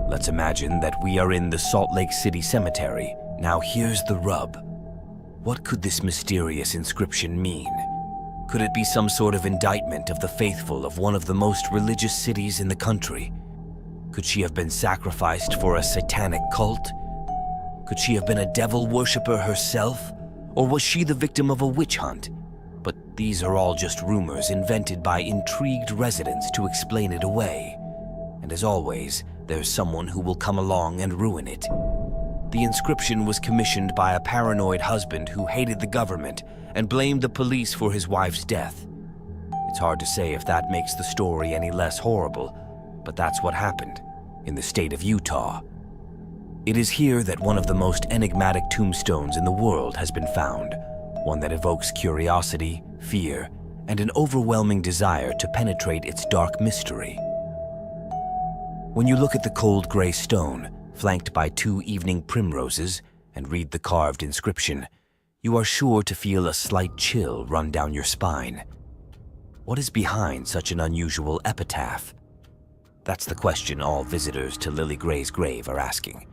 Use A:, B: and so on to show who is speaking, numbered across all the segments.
A: Let's imagine that we are in the Salt Lake City Cemetery. Now here's the rub. What could this mysterious inscription mean? Could it be some sort of indictment of the faithful of one of the most religious cities in the country? Could she have been sacrificed for a satanic cult? Could she have been a devil worshiper herself? Or was she the victim of a witch hunt? But these are all just rumors invented by intrigued residents to explain it away. And as always, there's someone who will come along and ruin it. The inscription was commissioned by a paranoid husband who hated the government and blamed the police for his wife's death. It's hard to say if that makes the story any less horrible, but that's what happened in the state of Utah. It is here that one of the most enigmatic tombstones in the world has been found, one that evokes curiosity, fear, and an overwhelming desire to penetrate its dark mystery. When you look at the cold gray stone, flanked by 2 evening primroses, and read the carved inscription, you are sure to feel a slight chill run down your spine. What is behind such an unusual epitaph? That's the question all visitors to Lilly Gray's grave are asking.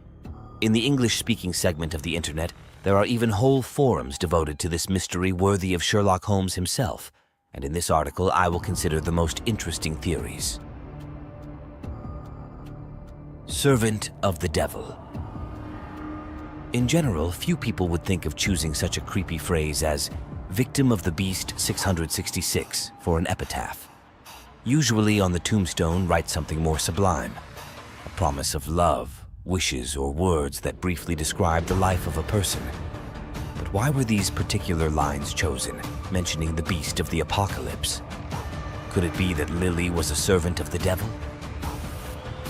A: In the English-speaking segment of the internet, there are even whole forums devoted to this mystery worthy of Sherlock Holmes himself, and in this article I will consider the most interesting theories. Servant of the Devil. In general, few people would think of choosing such a creepy phrase as Victim of the Beast 666 for an epitaph. Usually on the tombstone write something more sublime, a promise of love, wishes, or words that briefly describe the life of a person. But why were these particular lines chosen, mentioning the beast of the apocalypse? Could it be that Lilly was a servant of the devil?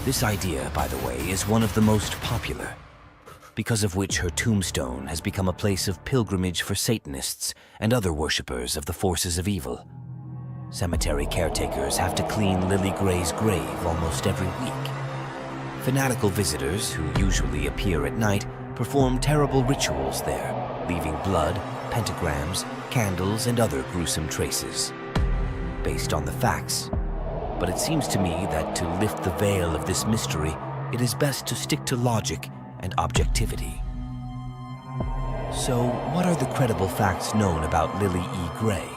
A: This idea, by the way, is one of the most popular, because of which her tombstone has become a place of pilgrimage for Satanists and other worshippers of the forces of evil. Cemetery caretakers have to clean Lilly Gray's grave almost every week. Fanatical visitors, who usually appear at night, perform terrible rituals there, leaving blood, pentagrams, candles, and other gruesome traces. Based on the facts. But it seems to me that to lift the veil of this mystery, it is best to stick to logic and objectivity. So, what are the credible facts known about Lilly E. Gray?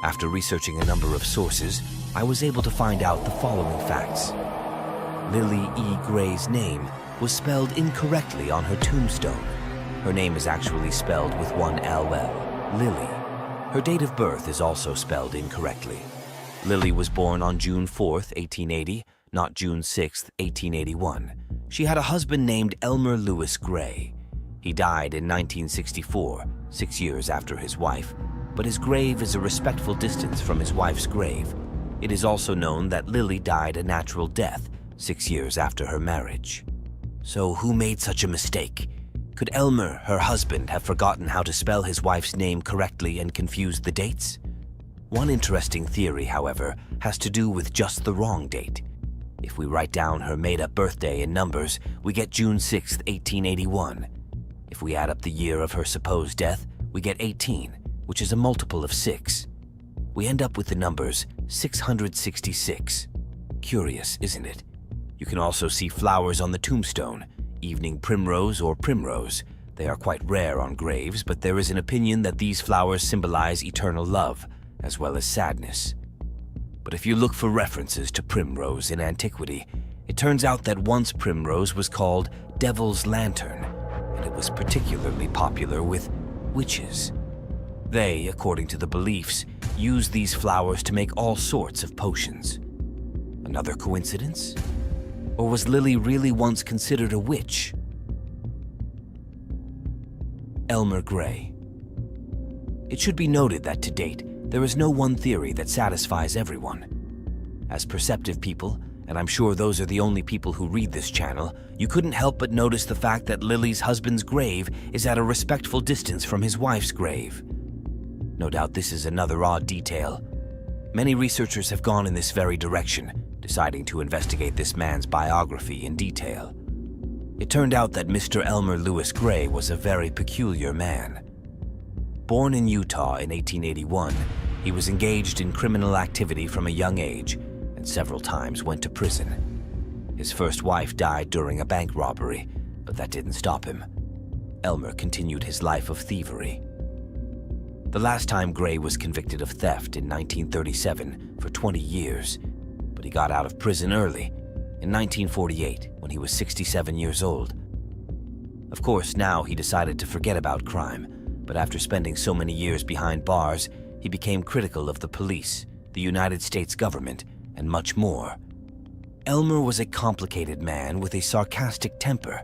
A: After researching a number of sources, I was able to find out the following facts. Lilly E. Gray's name was spelled incorrectly on her tombstone. Her name is actually spelled with one LL, Lilly. Her date of birth is also spelled incorrectly. Lilly was born on June 4th, 1880, not June 6th, 1881. She had a husband named Elmer Lewis Gray. He died in 1964, 6 years after his wife, but his grave is a respectful distance from his wife's grave. It is also known that Lilly died a natural death 6 years after her marriage. So who made such a mistake? Could Elmer, her husband, have forgotten how to spell his wife's name correctly and confused the dates? One interesting theory, however, has to do with just the wrong date. If we write down her made-up birthday in numbers, we get June 6, 1881. If we add up the year of her supposed death, we get 18, which is a multiple of 6. We end up with the numbers 666. Curious, isn't it? You can also see flowers on the tombstone, evening primrose or primrose. They are quite rare on graves, but there is an opinion that these flowers symbolize eternal love, as well as sadness. But if you look for references to primrose in antiquity, it turns out that once primrose was called Devil's Lantern, and it was particularly popular with witches. They, according to the beliefs, used these flowers to make all sorts of potions. Another coincidence? Or was Lilly really once considered a witch? Elmer Gray. It should be noted that to date, there is no one theory that satisfies everyone. As perceptive people, and I'm sure those are the only people who read this channel, you couldn't help but notice the fact that Lilly's husband's grave is at a respectful distance from his wife's grave. No doubt this is another odd detail. Many researchers have gone in this very direction, deciding to investigate this man's biography in detail. It turned out that Mr. Elmer Lewis Gray was a very peculiar man. Born in Utah in 1881, he was engaged in criminal activity from a young age and several times went to prison. His first wife died during a bank robbery, but that didn't stop him. Elmer continued his life of thievery. The last time Gray was convicted of theft in 1937 for 20 years, but he got out of prison early, in 1948, when he was 67 years old. Of course, now he decided to forget about crime, but after spending so many years behind bars, he became critical of the police, the United States government, and much more. Elmer was a complicated man with a sarcastic temper,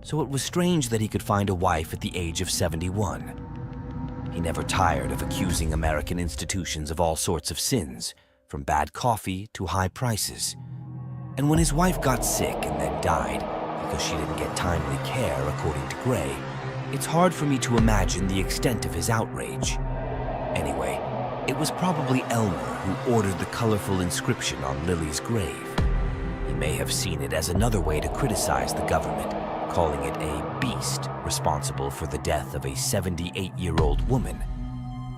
A: so it was strange that he could find a wife at the age of 71. He never tired of accusing American institutions of all sorts of sins, from bad coffee to high prices. And when his wife got sick and then died because she didn't get timely care, according to Gray, it's hard for me to imagine the extent of his outrage. Anyway, it was probably Elmer who ordered the colorful inscription on Lilly's grave. He may have seen it as another way to criticize the government, calling it a beast responsible for the death of a 78-year-old woman.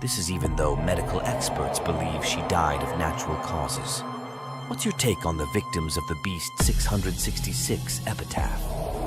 A: This is even though medical experts believe she died of natural causes. What's your take on the victims of the Beast 666 epitaph?